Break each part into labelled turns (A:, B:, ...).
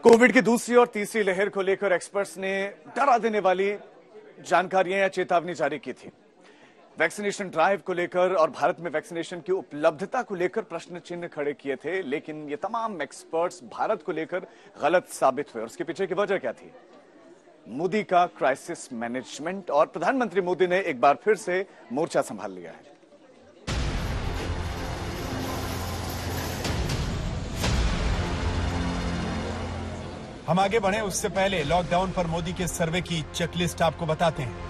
A: Covid की दूसरी और तीसरी लहर को लेकर एक्सपर्ट्स ने डरा देने वाली जानकारियां या चेतावनी जारी की थी। वैक्सीनेशन ड्राइव को लेकर और भारत में वैक्सीनेशन की उपलब्धता को लेकर प्रश्न चिन्ह खड़े किए थे, लेकिन ये तमाम एक्सपर्ट्स भारत को लेकर गलत साबित हुए। और उसके पीछे की वजह क्या थी? मोदी का क्राइसिस मैनेजमेंट, और प्रधानमंत्री मोदी ने एक बार फिर से मोर्चा संभाल लिया है।
B: हम आगे बढ़े उससे पहले लॉकडाउन पर मोदी के सर्वे की चेकलिस्ट आपको बताते हैं।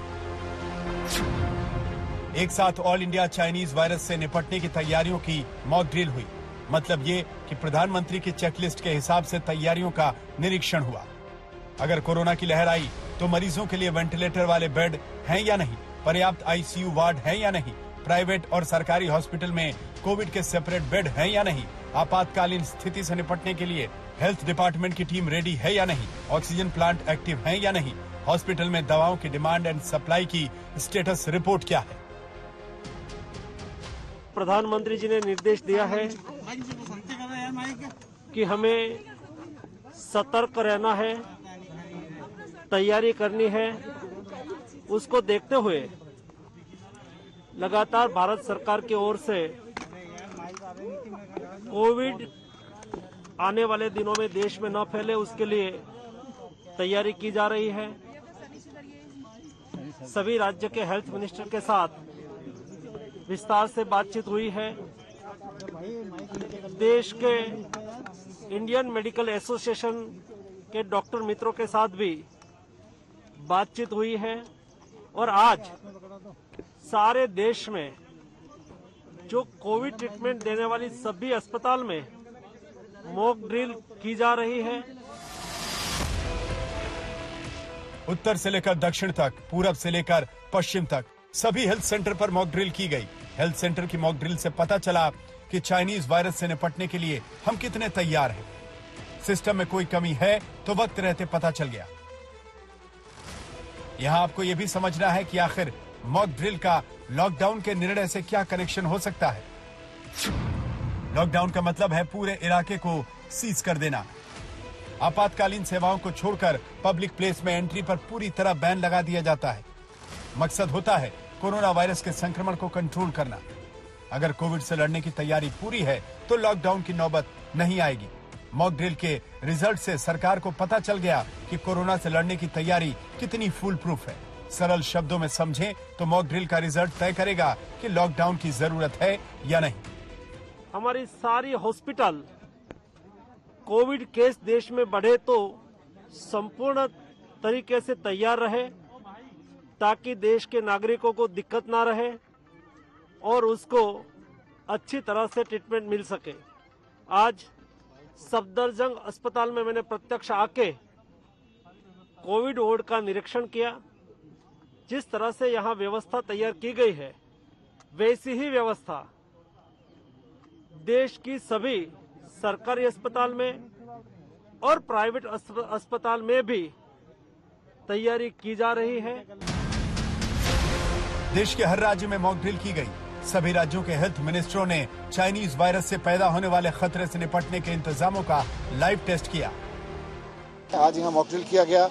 B: एक साथ ऑल इंडिया चाइनीज वायरस से निपटने की तैयारियों की मॉक ड्रिल हुई। मतलब ये कि प्रधानमंत्री की चेकलिस्ट के हिसाब से तैयारियों का निरीक्षण हुआ। अगर कोरोना की लहर आई तो मरीजों के लिए वेंटिलेटर वाले बेड हैं या नहीं, पर्याप्त आईसीयू वार्ड हैं या नहीं, प्राइवेट और सरकारी हॉस्पिटल में कोविड के सेपरेट बेड हैं या नहीं, आपातकालीन स्थिति से निपटने के लिए हेल्थ डिपार्टमेंट की टीम रेडी है या नहीं, ऑक्सीजन प्लांट एक्टिव है या नहीं, हॉस्पिटल में दवाओं की डिमांड एंड सप्लाई की स्टेटस रिपोर्ट क्या है।
C: प्रधानमंत्री जी ने निर्देश दिया है कि हमें सतर्क रहना है, तैयारी करनी है। उसको देखते हुए लगातार भारत सरकार की ओर से कोविड आने वाले दिनों में देश में न फैले उसके लिए तैयारी की जा रही है। सभी राज्य के हेल्थ मिनिस्टर के साथ विस्तार से बातचीत हुई है। देश के इंडियन मेडिकल एसोसिएशन के डॉक्टर मित्रों के साथ भी बातचीत हुई है और आज सारे देश में जो कोविड ट्रीटमेंट देने वाली सभी अस्पताल में मॉक ड्रिल की जा रही है।
B: उत्तर से लेकर दक्षिण तक, पूरब से लेकर पश्चिम तक सभी हेल्थ सेंटर पर मॉक ड्रिल की गई। हेल्थ सेंटर की मॉक ड्रिल से पता चला कि चाइनीज वायरस से निपटने के लिए हम कितने तैयार हैं। सिस्टम में कोई कमी है तो वक्त रहते पता चल गया। यहां आपको यह भी समझना है कि आखिर मॉक ड्रिल का लॉकडाउन के निर्णय से क्या कनेक्शन हो सकता है। लॉकडाउन का मतलब है पूरे इलाके को सीज कर देना। आपातकालीन सेवाओं को छोड़कर पब्लिक प्लेस में एंट्री पर पूरी तरह बैन लगा दिया जाता है। मकसद होता है कोरोना वायरस के संक्रमण को कंट्रोल करना। अगर कोविड से लड़ने की तैयारी पूरी है तो लॉकडाउन की नौबत नहीं आएगी। मॉक ड्रिल के रिजल्ट से सरकार को पता चल गया कि कोरोना से लड़ने की तैयारी कितनी फुल प्रूफ है। सरल शब्दों में समझें तो मॉक ड्रिल का रिजल्ट तय करेगा कि लॉकडाउन की जरूरत है या नहीं।
C: हमारी सारी हॉस्पिटल कोविड केस देश में बढ़े तो संपूर्ण तरीके से तैयार रहे, ताकि देश के नागरिकों को दिक्कत ना रहे और उसको अच्छी तरह से ट्रीटमेंट मिल सके। आज सफदरजंग अस्पताल में मैंने प्रत्यक्ष आके कोविड वार्ड का निरीक्षण किया। जिस तरह से यहाँ व्यवस्था तैयार की गई है, वैसी ही व्यवस्था देश की सभी सरकारी अस्पताल में और प्राइवेट अस्पताल में भी तैयारी की जा रही है।
B: देश के हर राज्य में मॉक ड्रिल की गई। सभी राज्यों के हेल्थ मिनिस्टरों ने चाइनीज वायरस से पैदा होने वाले खतरे से निपटने के इंतजामों का लाइव टेस्ट किया।
D: आज यहाँ मॉक ड्रिल किया गया,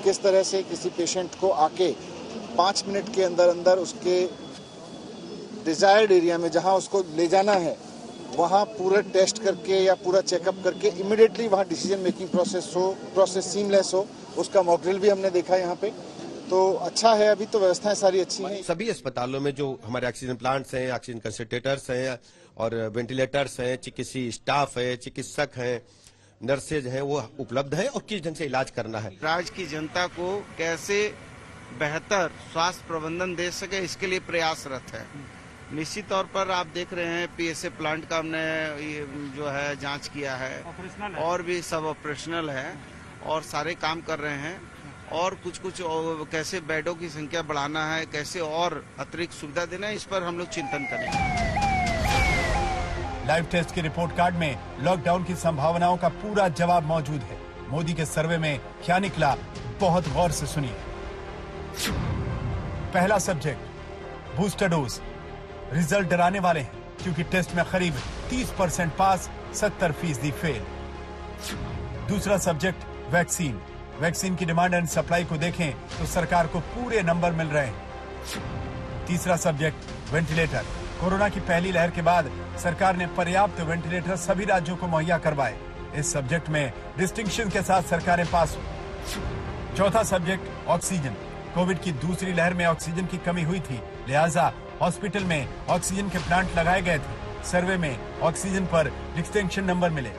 D: किस तरह से किसी पेशेंट को आके 5 मिनट के अंदर अंदर उसके डिजायर्ड एरिया में जहाँ उसको ले जाना है वहाँ पूरा टेस्ट करके या पूरा चेकअप करके इमीडिएटली वहाँ डिसीजन मेकिंग प्रोसेस सीमलेस हो, उसका मॉक ड्रिल भी हमने देखा यहाँ पे। तो अच्छा है, अभी तो व्यवस्थाएं सारी अच्छी हैं।
E: सभी अस्पतालों में जो हमारे ऑक्सीजन प्लांट्स हैं, ऑक्सीजन कंसंट्रेटर्स हैं और वेंटिलेटर्स हैं, चिकित्सीय स्टाफ है, चिकित्सक हैं, नर्सेज हैं, वो उपलब्ध है और किस ढंग से इलाज करना है।
F: राज्य की जनता को कैसे बेहतर स्वास्थ्य प्रबंधन दे सके, इसके लिए प्रयासरत है। निश्चित तौर पर आप देख रहे हैं पीएसए प्लांट का हमने जो है जांच किया है और भी सब ऑपरेशनल है और सारे काम कर रहे हैं और कुछ कैसे बेडों की संख्या बढ़ाना है, कैसे और अतिरिक्त सुविधा देना है, इस पर हम लोग चिंतन करेंगे।
B: लाइव टेस्ट के रिपोर्ट कार्ड में लॉकडाउन की संभावनाओं का पूरा जवाब मौजूद है। मोदी के सर्वे में क्या निकला, बहुत गौर से सुनिए। पहला सब्जेक्ट बूस्टर डोज। रिजल्ट डराने वाले हैं क्योंकि टेस्ट में करीब 30% पास, 70% फेल। दूसरा सब्जेक्ट वैक्सीन। वैक्सीन की डिमांड एंड सप्लाई को देखें तो सरकार को पूरे नंबर मिल रहे हैं। तीसरा सब्जेक्ट वेंटिलेटर। कोरोना की पहली लहर के बाद सरकार ने पर्याप्त वेंटिलेटर सभी राज्यों को मुहैया करवाए। इस सब्जेक्ट में डिस्टिंक्शन के साथ सरकारें पास हुई। चौथा सब्जेक्ट ऑक्सीजन। कोविड की दूसरी लहर में ऑक्सीजन की कमी हुई थी, लिहाजा हॉस्पिटल में ऑक्सीजन के प्लांट लगाए गए थे। सर्वे में ऑक्सीजन पर डिस्टिंक्शन नंबर मिले।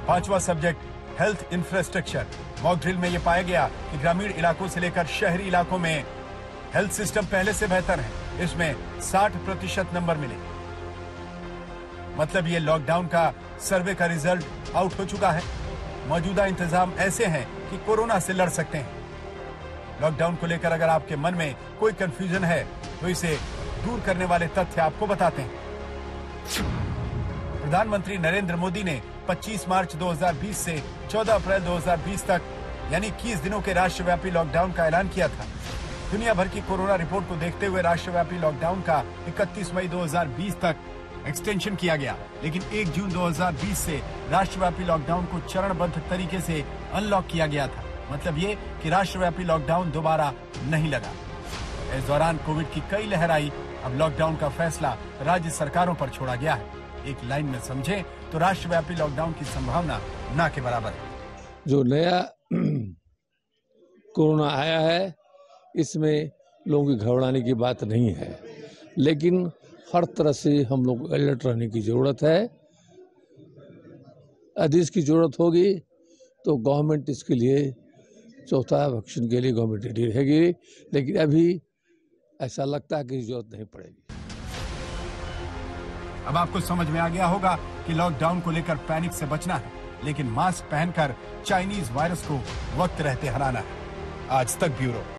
B: पांचवा subject health infrastructure. Mock drill में यह पाया गया कि ग्रामीण इलाकों से लेकर शहरी इलाकों में हेल्थ सिस्टम पहले से बेहतर है। इसमें 60% नंबर मिले। मतलब ये लॉकडाउन का सर्वे का रिजल्ट आउट हो चुका है। मौजूदा इंतजाम ऐसे हैं कि कोरोना से लड़ सकते हैं। लॉकडाउन को लेकर अगर आपके मन में कोई कंफ्यूजन है तो इसे दूर करने वाले तथ्य आपको बताते हैं। प्रधानमंत्री नरेंद्र मोदी ने 25 मार्च 2020 से 14 अप्रैल 2020 तक यानी 21 दिनों के राष्ट्रव्यापी लॉकडाउन का ऐलान किया था। दुनिया भर की कोरोना रिपोर्ट को देखते हुए राष्ट्रव्यापी लॉकडाउन का 31 मई 2020 तक एक्सटेंशन किया गया, लेकिन 1 जून 2020 से राष्ट्रव्यापी लॉकडाउन को चरणबद्ध तरीके से अनलॉक किया गया था। मतलब ये कि राष्ट्रव्यापी लॉकडाउन दोबारा नहीं लगा। इस दौरान कोविड की कई लहर आई। अब लॉकडाउन का फैसला राज्य सरकारों पर छोड़ा गया है। एक लाइन में समझें तो राष्ट्रव्यापी लॉकडाउन की संभावना ना के बराबर है।
G: जो नया कोरोना आया है इसमें लोगों की घबराने की बात नहीं है, लेकिन हर तरह से हम लोग को अलर्ट रहने की जरूरत है। यदि इसकी जरूरत होगी तो गवर्नमेंट इसके लिए चौथा वैक्सीन के लिए गवर्नमेंट रेडी रहेगी, लेकिन अभी ऐसा लगता है कि जरूरत नहीं पड़ेगी।
B: अब आपको समझ में आ गया होगा कि लॉकडाउन को लेकर पैनिक से बचना है, लेकिन मास्क पहनकर चाइनीज वायरस को वक्त रहते हराना है। आज तक ब्यूरो।